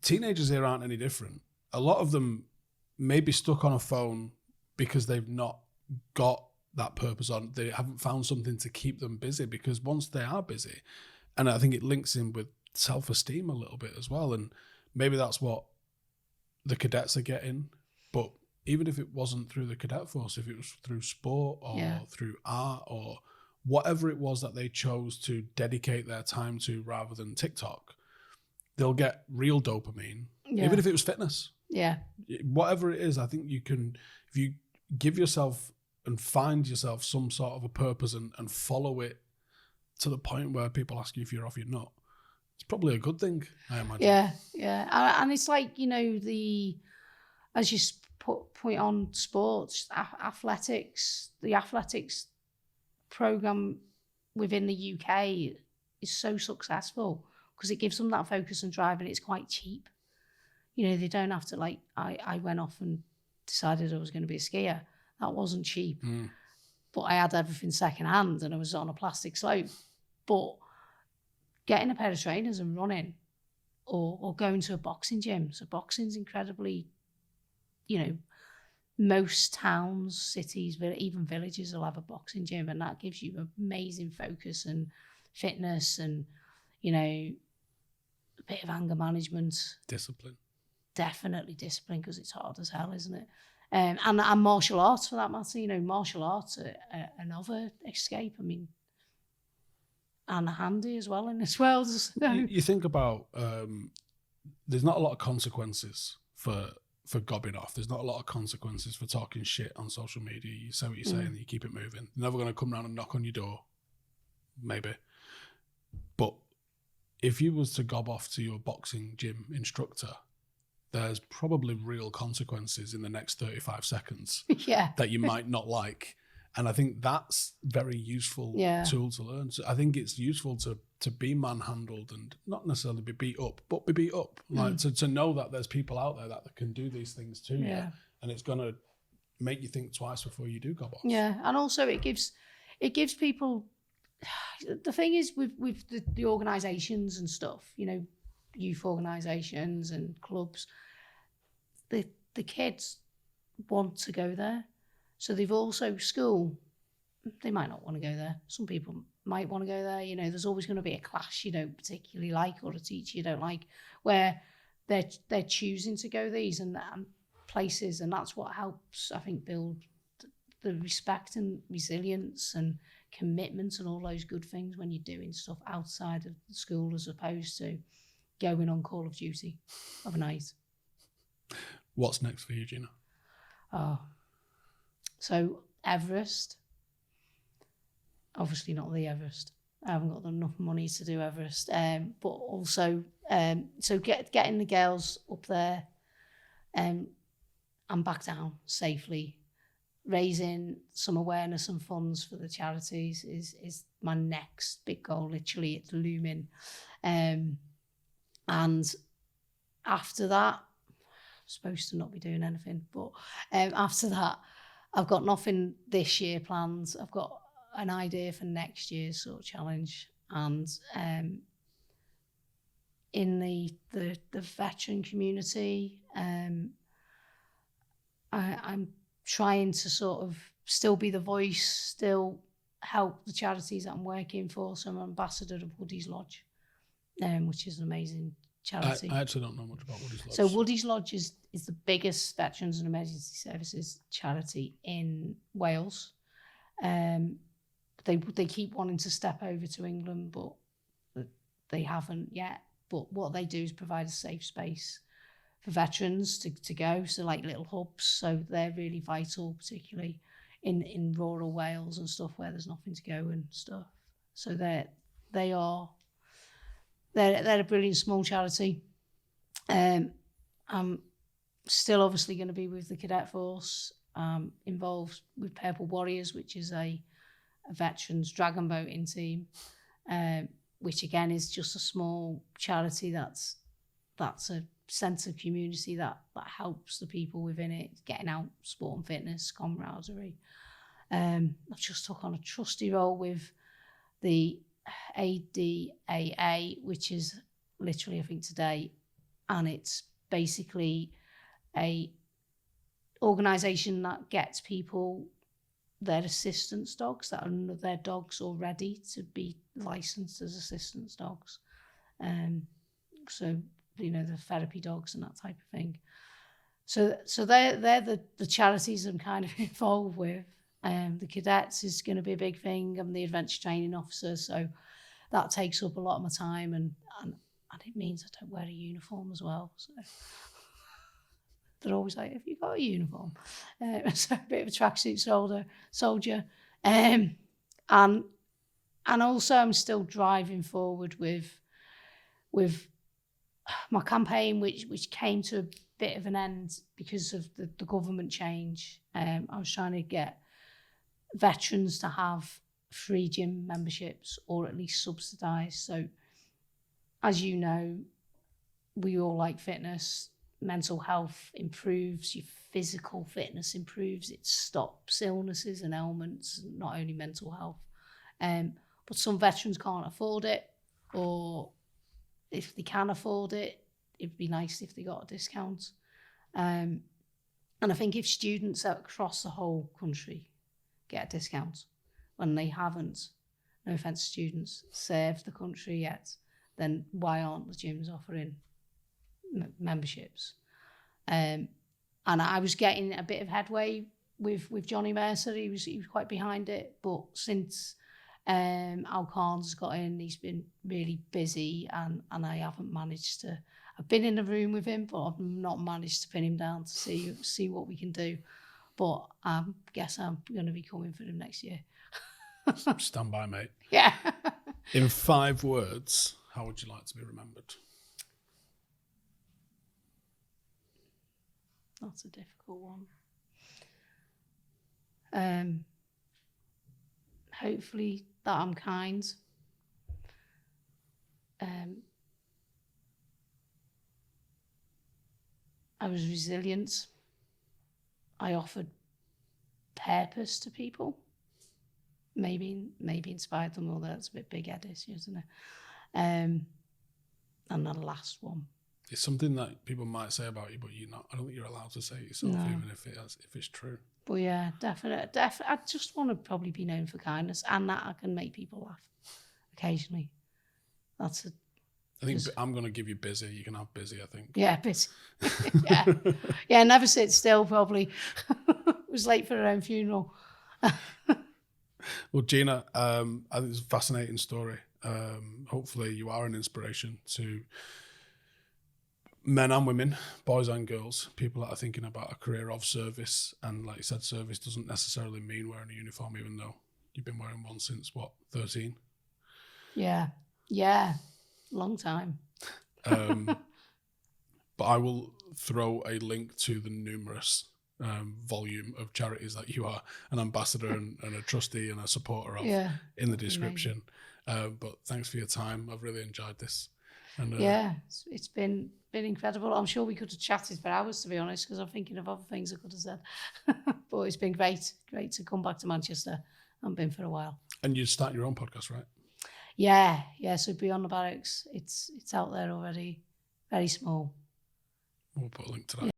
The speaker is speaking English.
teenagers here aren't any different. A lot of them may be stuck on a phone because they've not got that purpose on. They haven't found something to keep them busy, because once they are busy, and I think it links in with self-esteem a little bit as well, and maybe that's what the cadets are getting. But even if it wasn't through the cadet force, if it was through sport or through art or whatever it was that they chose to dedicate their time to rather than TikTok, they'll get real dopamine, even if it was fitness. Yeah. Whatever it is, I think you can, if you give yourself and find yourself some sort of a purpose and follow it to the point where people ask you if you're off your nut, it's probably a good thing, I imagine. Yeah, yeah. And it's like, you know, as you point on sports, athletics, the athletics program within the UK is so successful because it gives them that focus and drive, and it's quite cheap. You know, they don't have to, like, I went off and decided I was going to be a skier. That wasn't cheap. But I had everything second hand and I was on a plastic slope. But getting a pair of trainers and running, or going to a boxing gym. So boxing's incredibly, you know, most towns, cities, even villages will have a boxing gym, and that gives you amazing focus and fitness and, you know, a bit of anger management. Discipline. Definitely discipline, because it's hard as hell, isn't it? And martial arts, for that matter. You know, martial arts are another escape. I mean, and handy as well in this world. So. You think about, there's not a lot of consequences for gobbing off. There's not a lot of consequences for talking shit on social media. You say what you say and you keep it moving. They're never going to come round and knock on your door. Maybe. But if you was to gob off to your boxing gym instructor, there's probably real consequences in the next 35 seconds that you might not like. And I think that's very useful tool to learn. So I think it's useful to be manhandled and not necessarily be beat up, but be beat up. Like to know that there's people out there that can do these things to you, and it's gonna make you think twice before you do gob off. Yeah, and also it gives people. The thing is with the organisations and stuff, you know, youth organisations and clubs, the kids want to go there. So they've also, school, they might not want to go there. Some people might want to go there. You know, there's always going to be a class you don't particularly like, or a teacher you don't like, where they're choosing to go these and places, and that's what helps, I think, build the respect and resilience and commitment and all those good things when you're doing stuff outside of the school as opposed to going on Call of Duty of a night. What's next for you, Gina? So Everest, obviously not the Everest. I haven't got enough money to do Everest. But also, so getting the girls up there and back down safely, raising some awareness and funds for the charities is my next big goal. Literally, it's looming. And after that, I'm supposed to not be doing anything, but after that, I've got nothing this year planned. I've got an idea for next year's sort of challenge, and in the veteran community, I'm trying to sort of still be the voice, still help the charities that I'm working for. So I'm an ambassador of Woody's Lodge, which is an amazing charity. I actually don't know much about Woody's Lodge. So Woody's Lodge is the biggest veterans and emergency services charity in Wales. They keep wanting to step over to England, but they haven't yet. But what they do is provide a safe space for veterans to go, so like little hubs. So they're really vital, particularly in rural Wales and stuff where there's nothing to go and stuff. So they're a brilliant small charity. I'm still obviously going to be with the Cadet Force, involved with Purple Warriors, which is a veterans dragon boating team, which again is just a small charity that's a sense of community that helps the people within it, getting out, sport and fitness, camaraderie. I've just took on a trusty role with the ADAA, which is literally, I think today, and it's basically a organisation that gets people their assistance dogs that are their dogs already to be licensed as assistance dogs. So, you know, the therapy dogs and that type of thing. So they're the charities I'm kind of involved with. The cadets is going to be a big thing. I'm the adventure training officer, so that takes up a lot of my time, and it means I don't wear a uniform as well. So they're always like, "Have you got a uniform?" So a bit of a tracksuit soldier, and also I'm still driving forward with my campaign, which came to a bit of an end because of the government change. I was trying to get veterans to have free gym memberships or at least subsidised. So, as you know, we all like fitness. Mental health improves, your physical fitness improves, it stops illnesses and ailments, not only mental health. But some veterans can't afford it, or if they can afford it, it'd be nice if they got a discount. And I think if students across the whole country get a discount when they haven't, no offence to students, served the country yet, then why aren't the gyms offering memberships? And I was getting a bit of headway with Johnny Mercer. He was quite behind it, but since Al Khan's got in, he's been really busy, and I haven't managed to. I've been in the room with him, but I've not managed to pin him down to see what we can do. But I guess I'm going to be coming for him next year. Stand by, mate. Yeah. In 5 words, how would you like to be remembered? That's a difficult one. Hopefully that I'm kind. I was resilient. I offered purpose to people. Maybe inspired them, although that's a bit big-headed, isn't it? And then the last one. It's something that people might say about you, but you're not. I don't think you're allowed to say it yourself, No. even if it's true. But yeah, definitely. I just want to probably be known for kindness, and that I can make people laugh occasionally. I think I'm going to give you busy. You can have busy, I think. Yeah, busy. Yeah. Never sit still. Probably was late for her own funeral. Well, Gina, I think it's a fascinating story. Hopefully, you are an inspiration to men and women, boys and girls, people that are thinking about a career of service. And like you said, service doesn't necessarily mean wearing a uniform, even though you've been wearing one since, 13? Yeah. Long time. But I will throw a link to the numerous volume of charities that you are an ambassador and a trustee and a supporter of in the description. But thanks for your time. I've really enjoyed this. And, it's been incredible. I'm sure we could have chatted for hours, to be honest, because I'm thinking of other things I could have said. But it's been great to come back to Manchester. I've been for a while. And you start your own podcast, right? Yeah. So Beyond the Barracks, it's out there already. Very small. We'll put a link to that.